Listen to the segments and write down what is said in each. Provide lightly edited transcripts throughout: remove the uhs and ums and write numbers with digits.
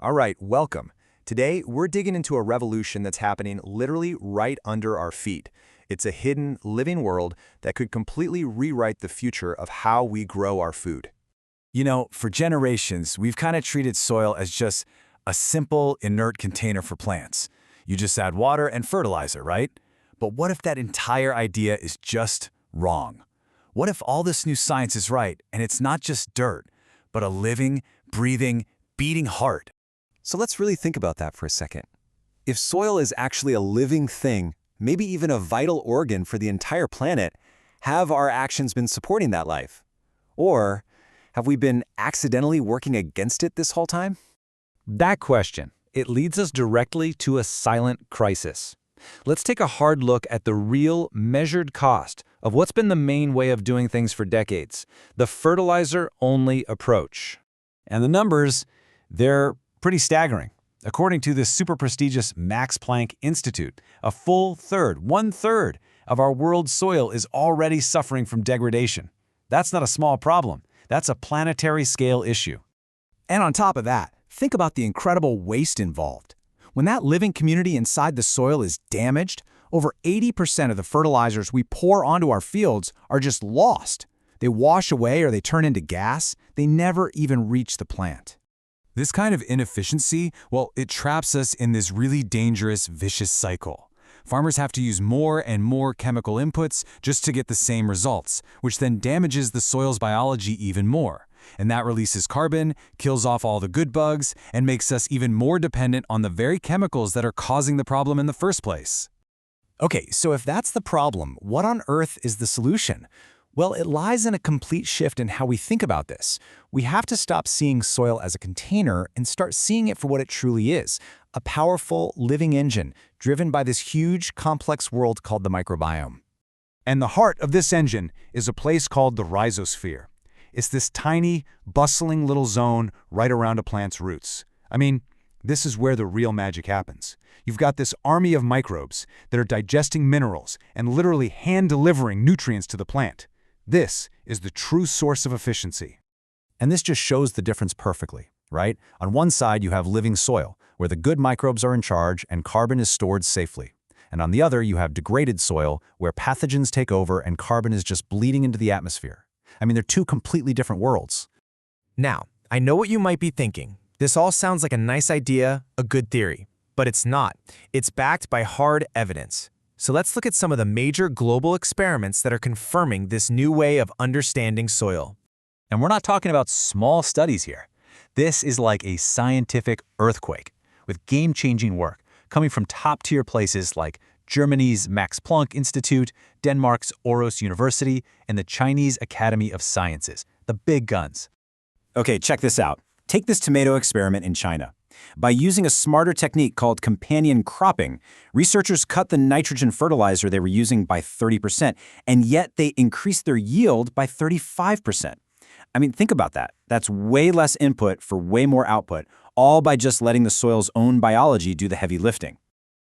All right, welcome. Today, we're digging into a revolution that's happening literally right under our feet. It's a hidden, living world that could completely rewrite the future of how we grow our food. You know, for generations, we've kind of treated soil as just a simple, inert container for plants. You just add water and fertilizer, right? But what if that entire idea is just wrong? What if all this new science is right, and it's not just dirt, but a living, breathing, beating heart? So let's really think about that for a second. If soil is actually a living thing, maybe even a vital organ for the entire planet, have our actions been supporting that life? Or have we been accidentally working against it this whole time? That question, it leads us directly to a silent crisis. Let's take a hard look at the real, measured cost of what's been the main way of doing things for decades, the fertilizer-only approach. And the numbers, they're pretty staggering. According to the super prestigious Max Planck Institute, a full one-third of our world's soil is already suffering from degradation. That's not a small problem. That's a planetary scale issue. And on top of that, think about the incredible waste involved. When that living community inside the soil is damaged, over 80% of the fertilizers we pour onto our fields are just lost. They wash away or they turn into gas. They never even reach the plant. This kind of inefficiency, well, it traps us in this really dangerous, vicious cycle. Farmers have to use more and more chemical inputs just to get the same results, which then damages the soil's biology even more. And that releases carbon, kills off all the good bugs, and makes us even more dependent on the very chemicals that are causing the problem in the first place. Okay, so if that's the problem, what on earth is the solution? Well, it lies in a complete shift in how we think about this. We have to stop seeing soil as a container and start seeing it for what it truly is, a powerful, living engine driven by this huge, complex world called the microbiome. And the heart of this engine is a place called the rhizosphere. It's this tiny, bustling little zone right around a plant's roots. I mean, this is where the real magic happens. You've got this army of microbes that are digesting minerals and literally hand-delivering nutrients to the plant. This is the true source of efficiency. And this just shows the difference perfectly, right? On one side, you have living soil, where the good microbes are in charge and carbon is stored safely. And on the other, you have degraded soil, where pathogens take over and carbon is just bleeding into the atmosphere. I mean, they're two completely different worlds. Now, I know what you might be thinking. This all sounds like a nice idea, a good theory, but it's not. It's backed by hard evidence. So let's look at some of the major global experiments that are confirming this new way of understanding soil. And we're not talking about small studies here. This is like a scientific earthquake with game-changing work coming from top-tier places like Germany's Max Planck Institute, Denmark's Aarhus University, and the Chinese Academy of Sciences, the big guns. Okay, check this out. Take this tomato experiment in China. By using a smarter technique called companion cropping, researchers cut the nitrogen fertilizer they were using by 30%, and yet they increased their yield by 35%. I mean, think about that. That's way less input for way more output, all by just letting the soil's own biology do the heavy lifting.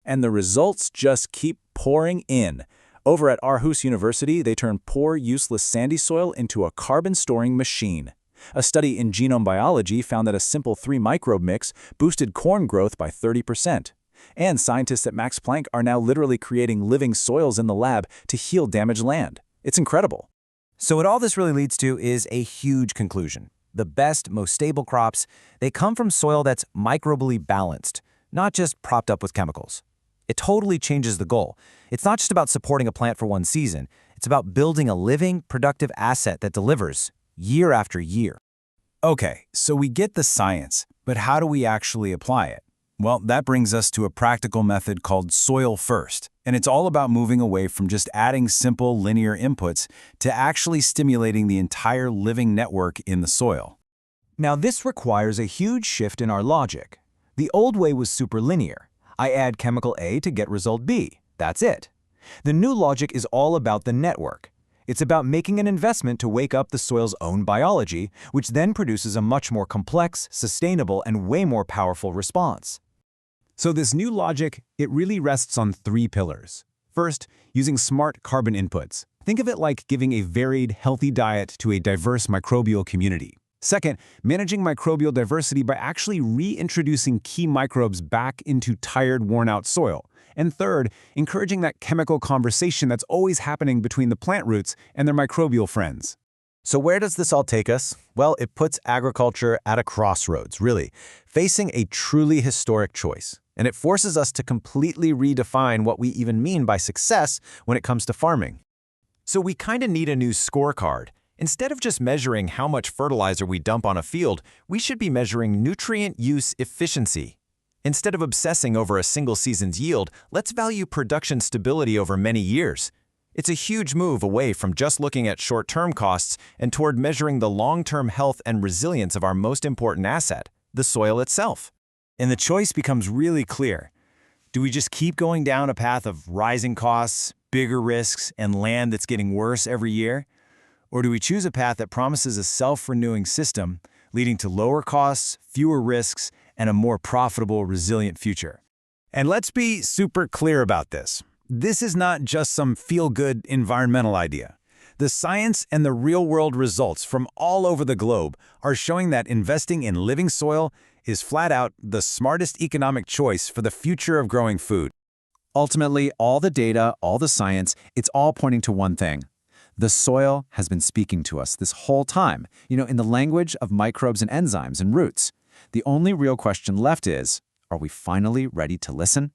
And the results just keep pouring in. Over at Aarhus University, they turn poor, useless sandy soil into a carbon-storing machine. A study in genome biology found that a simple 3-microbe mix boosted corn growth by 30%. And scientists at Max Planck are now literally creating living soils in the lab to heal damaged land. It's incredible. So what all this really leads to is a huge conclusion. The best, most stable crops, they come from soil that's microbially balanced, not just propped up with chemicals. It totally changes the goal. It's not just about supporting a plant for one season. It's about building a living, productive asset that delivers year after year. Okay, so we get the science, but how do we actually apply it? Well, that brings us to a practical method called SoilFirst, and it's all about moving away from just adding simple linear inputs to actually stimulating the entire living network in the soil. Now this requires a huge shift in our logic. The old way was super linear. I add chemical A to get result B. That's it. The new logic is all about the network. It's about making an investment to wake up the soil's own biology, which then produces a much more complex, sustainable, and way more powerful response. So this new logic, it really rests on 3 pillars. First, using smart carbon inputs. Think of it like giving a varied, healthy diet to a diverse microbial community. Second, managing microbial diversity by actually reintroducing key microbes back into tired, worn-out soil. And third, encouraging that chemical conversation that's always happening between the plant roots and their microbial friends. So where does this all take us? Well, it puts agriculture at a crossroads, really, facing a truly historic choice. And it forces us to completely redefine what we even mean by success when it comes to farming. So we kind of need a new scorecard. Instead of just measuring how much fertilizer we dump on a field, we should be measuring nutrient use efficiency. Instead of obsessing over a single season's yield, let's value production stability over many years. It's a huge move away from just looking at short-term costs and toward measuring the long-term health and resilience of our most important asset, the soil itself. And the choice becomes really clear. Do we just keep going down a path of rising costs, bigger risks, and land that's getting worse every year? Or do we choose a path that promises a self-renewing system, leading to lower costs, fewer risks, and a more profitable, resilient future? And let's be super clear about this. This is not just some feel-good environmental idea. The science and the real-world results from all over the globe are showing that investing in living soil is flat out the smartest economic choice for the future of growing food. Ultimately, all the data, all the science, it's all pointing to one thing. The soil has been speaking to us this whole time, in the language of microbes and enzymes and roots. The only real question left is, are we finally ready to listen?